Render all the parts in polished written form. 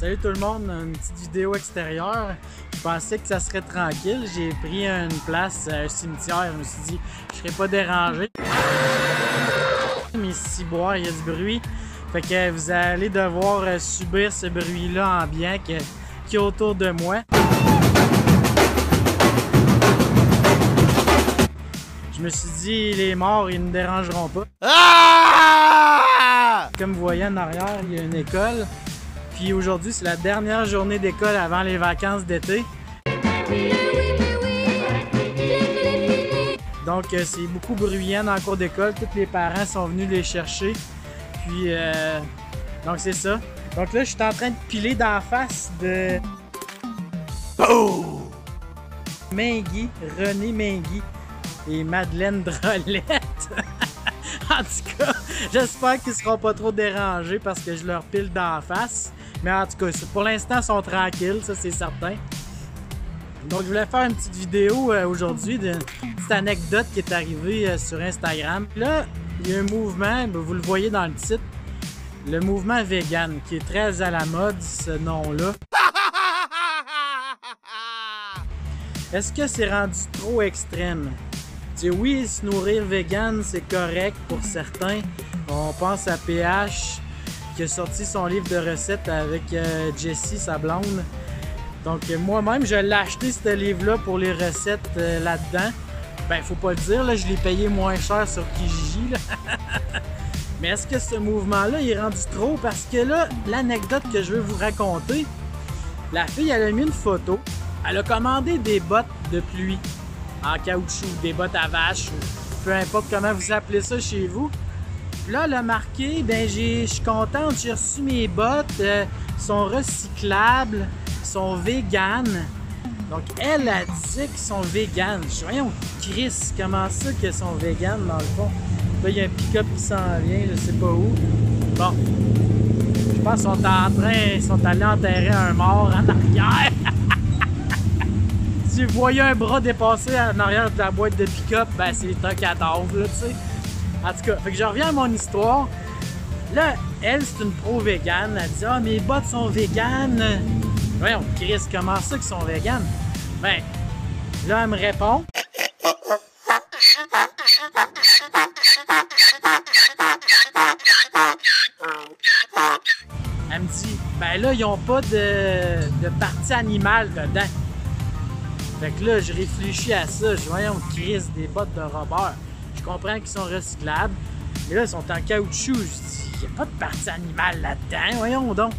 Salut tout le monde, une petite vidéo extérieure. Je pensais que ça serait tranquille. J'ai pris une place à un cimetière. Je me suis dit, je serais pas dérangé. Mais si boire, il y a du bruit. Fait que vous allez devoir subir ce bruit-là ambiant qui est autour de moi. Je me suis dit, les morts, ils ne dérangeront pas. Ah! Comme vous voyez en arrière, il y a une école. Puis aujourd'hui, c'est la dernière journée d'école avant les vacances d'été. Donc, c'est beaucoup bruyant dans le cours d'école. Tous les parents sont venus les chercher. Puis, donc c'est ça. Donc là, je suis en train de piler dans la face de... Oh! Mingui, René Mingui et Madeleine Drolette. En tout cas, j'espère qu'ils ne seront pas trop dérangés parce que je leur pile dans la face. Mais en tout cas, pour l'instant, ils sont tranquilles, ça c'est certain. Donc je voulais faire une petite vidéo aujourd'hui d'une petite anecdote qui est arrivée sur Instagram. Là, il y a un mouvement, vous le voyez dans le titre, le mouvement vegan, qui est très à la mode, ce nom-là. Est-ce que c'est rendu trop extrême? T'sais, oui, se nourrir vegan, c'est correct pour certains. On pense à PH qui a sorti son livre de recettes avec Jessie, sa blonde. Donc moi-même, je l'ai acheté ce livre-là pour les recettes là-dedans. Ben, faut pas le dire, là, je l'ai payé moins cher sur Kijiji. Là. Mais est-ce que ce mouvement-là est rendu trop? Parce que là, l'anecdote que je veux vous raconter, la fille, elle a mis une photo. Elle a commandé des bottes de pluie en caoutchouc, des bottes à vache, ou peu importe comment vous appelez ça chez vous. Puis là, elle a marqué, ben je suis contente, j'ai reçu mes bottes, sont recyclables, sont véganes. Donc elle a dit qu'ils sont véganes. Je dis, voyons, Chris, comment ça qu'ils sont véganes dans le fond? Là, il y a un pick-up qui s'en vient, je sais pas où. Bon, je pense qu'ils sont allés enterrer un mort en arrière. Si vous voyez un bras dépasser en arrière de la boîte de pick-up, ben c'est un cadavre, là, tu sais. En tout cas, fait que je reviens à mon histoire. Là, elle, c'est une pro-végane. Elle dit « Ah, mes bottes sont véganes. » Voyons, Chris, comment ça qu'ils sont véganes? Ben, là, elle me répond. Elle me dit « Ben là, ils n'ont pas de partie animale dedans. » Fait que là, je réfléchis à ça. Je dis « Voyons, Chris, des bottes de Robert. » Je comprends qu'ils sont recyclables, mais là, ils sont en caoutchouc. Je dis, il n'y a pas de partie animale là-dedans, voyons donc.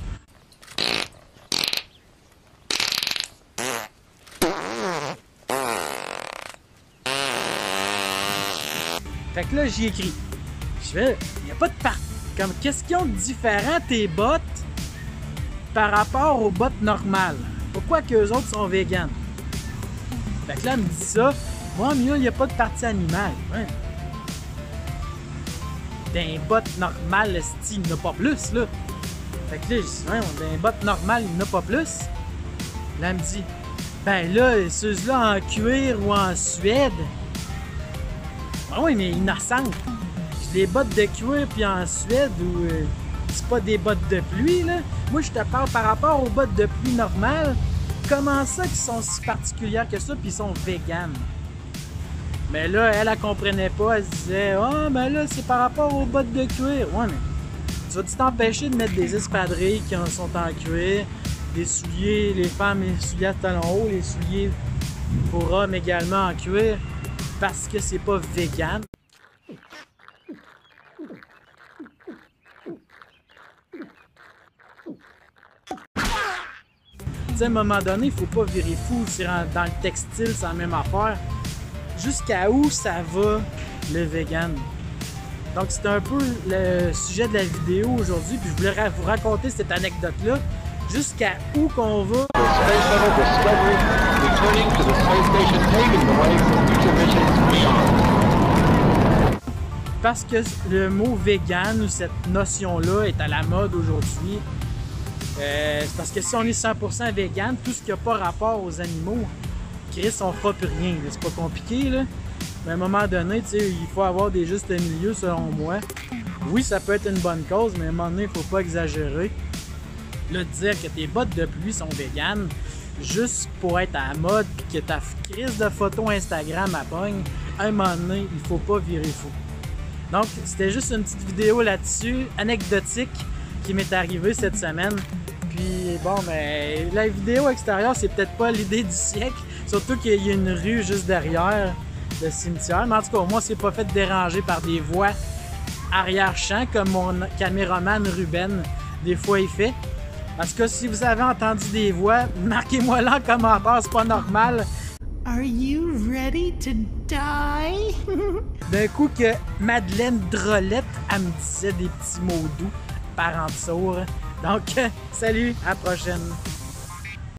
Fait que là, j'y écris. Je fais, il n'y a pas de partie. Comme, qu'est-ce qu'ils ont de différent, tes bottes, par rapport aux bottes normales? Pourquoi qu'eux autres sont véganes? Fait que là, elle me dit ça. Moi, mieux, il n'y a pas de partie animale. Ouais. Dans les bottes normales, il n'y en a pas plus, là. Fait que là, je dis, ouais, dans les bottes normales, il n'y en a pas plus. Là, elle me dit, ben là, ceux-là en cuir ou en Suède. Ah oui, mais innocente. Les bottes de cuir puis en Suède, ou c'est pas des bottes de pluie, là. Moi, je te parle par rapport aux bottes de pluie normales. Comment ça qu'ils sont si particulières que ça, puis ils sont véganes? Mais là, elle comprenait pas. Elle se disait, ah, oh, ben là, c'est par rapport aux bottes de cuir. Ouais, mais tu vas-tu t'empêcher de mettre des espadrilles qui sont en cuir, des souliers, les femmes, les souliers à talons hauts, les souliers pour hommes également en cuir, parce que c'est pas vegan? Tu sais, à un moment donné, il faut pas virer fou. Dans le textile, c'est la même affaire. Jusqu'à où ça va le vegan? Donc c'est un peu le sujet de la vidéo aujourd'hui, puis je voulais vous raconter cette anecdote-là. Jusqu'à où qu'on va? Parce que le mot vegan ou cette notion-là est à la mode aujourd'hui. C'est parce que si on est 100% vegan, tout ce qui n'a pas rapport aux animaux, Chris, on fera plus rien. C'est pas compliqué, là. Mais à un moment donné, il faut avoir des justes milieux, selon moi. Oui, ça peut être une bonne cause, mais à un moment donné, il ne faut pas exagérer. Là, dire que tes bottes de pluie sont véganes juste pour être à la mode puis que ta crise de photos Instagram à pogne, à un moment donné, il faut pas virer fou. Donc, c'était juste une petite vidéo là-dessus, anecdotique, qui m'est arrivée cette semaine. Puis bon, mais la vidéo extérieure, c'est peut-être pas l'idée du siècle, surtout qu'il y a une rue juste derrière le cimetière. Mais en tout cas, moi, c'est pas fait déranger par des voix arrière-champ comme mon caméraman Ruben, des fois, il fait. Parce que si vous avez entendu des voix, marquez-moi là en commentaire, c'est pas normal. Are you ready to die? D'un coup que Madeleine Drolette, elle me disait des petits mots doux par en dessous. Donc, salut, à la prochaine.